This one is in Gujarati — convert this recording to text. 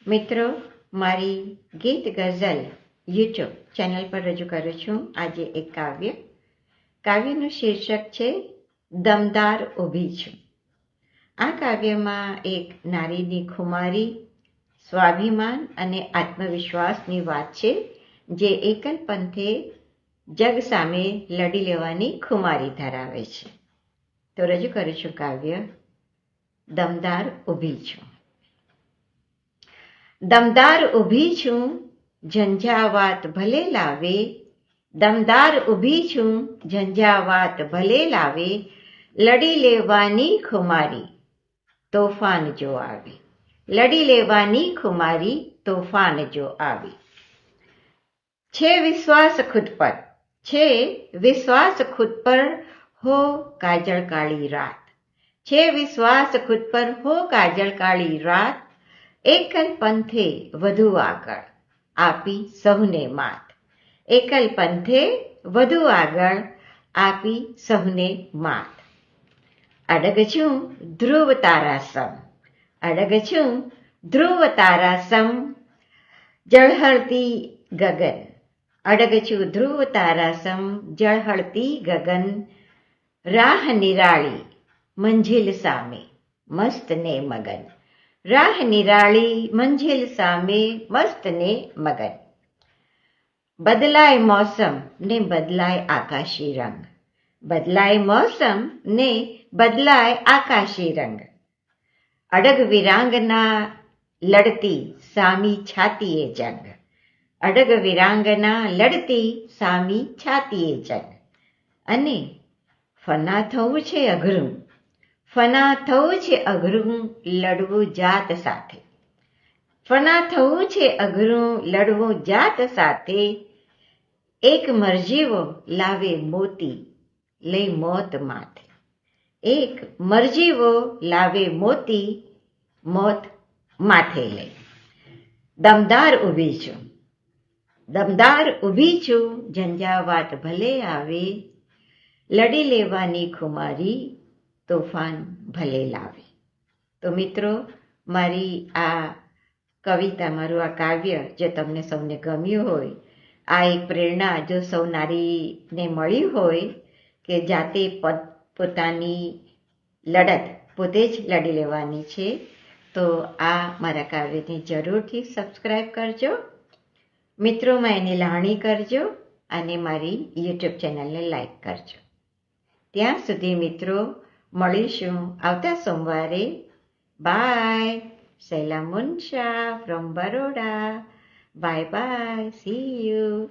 મિત્રો, મારી ગીત ગઝલ યુટ્યુબ ચેનલ પર રજૂ કરું છું આજે એક કાવ્યનું શીર્ષક છે દમદાર ઊભી છું. આ કાવ્યમાં એક નારીની ખુમારી, સ્વાભિમાન અને આત્મવિશ્વાસની વાત છે, જે એકલ પંથે જગ સામે લડી લેવાની ખુમારી ધરાવે છે. તો રજૂ કરું છું કાવ્ય દમદાર ઊભી છું. દમદાર ઊભી છું, ઝંઝાવાત ભલે લાવે. દમદાર ઊભી છું, ઝંઝાવાત ભલે લાવે. લડી લેવાની ખુમારી, તોફાન જો આવે. લડી લેવાની ખુમારી, તોફાન જો આવે. છે વિશ્વાસ ખુદ પર, છે વિશ્વાસ ખુદ પર, હો કાજળ કાળી રાત. છે વિશ્વાસ ખુદ પર, હો કાજળ કાળી રાત. એકલ પંથે વધુ આગળ, આપી સહુને માત. એકલ પંથે વધુ આગળ, આપી સહુને માત. અડગ છું ધ્રુવ તારા સમ, અડગ છું ધ્રુવ તારા સમ. ઝળહળતી ગગન, અડગ છું ધ્રુવ તારા સમ. ઝળહળતી ગગન, રાહ નિરાળી મંઝિલ સામે, મસ્ત ને મગન. રાહ નિરાળી મંઝિલ સામે, મસ્ત ને મગન. બદલાય મોસમ ને બદલાય આકાશી રંગ. બદલાય મોસમ ને બદલાય આકાશી રંગ. અડગ વિરાંગના લડતી સામી છાતીએ જંગ. અડગ વિરાંગના લડતી સામી છાતીએ જંગ. અને ફના થવું છે અઘરું, ફના થવું છે અઘરું, લડવું જાત સાથે. ફના થવું છે અઘરું, લડવું જાત સાથે. એક મરજીવો લાવે મોતી, લઈ મોત માથે. એક મરજીવો લાવે મોતી, મોત માથે લઈ. દમદાર ઊભી છું, દમદાર ઊભી છું, ઝંઝાવાત ભલે આવે. લડી લેવાની ખુમારી, તોફાન ભલે લાવે. તો મિત્રો, મારી આ કવિતા, મારું આ કાવ્ય જો તમને સૌને ગમ્યું હોય, આ એક પ્રેરણા જો સૌ નારીને મળી હોય કે જાતે પોતાની લડત પોતે જ લડી લેવાની છે, તો આ મારા કાવ્યને જરૂરથી સબસ્ક્રાઈબ કરજો, મિત્રોમાં એની લાગણી કરજો અને મારી યુટ્યુબ ચેનલને લાઈક કરજો. ત્યાં સુધી મિત્રો, મળીશું આવતા સોમવારે. Bye. Shaila Munsha from Baroda. Bye bye. See you.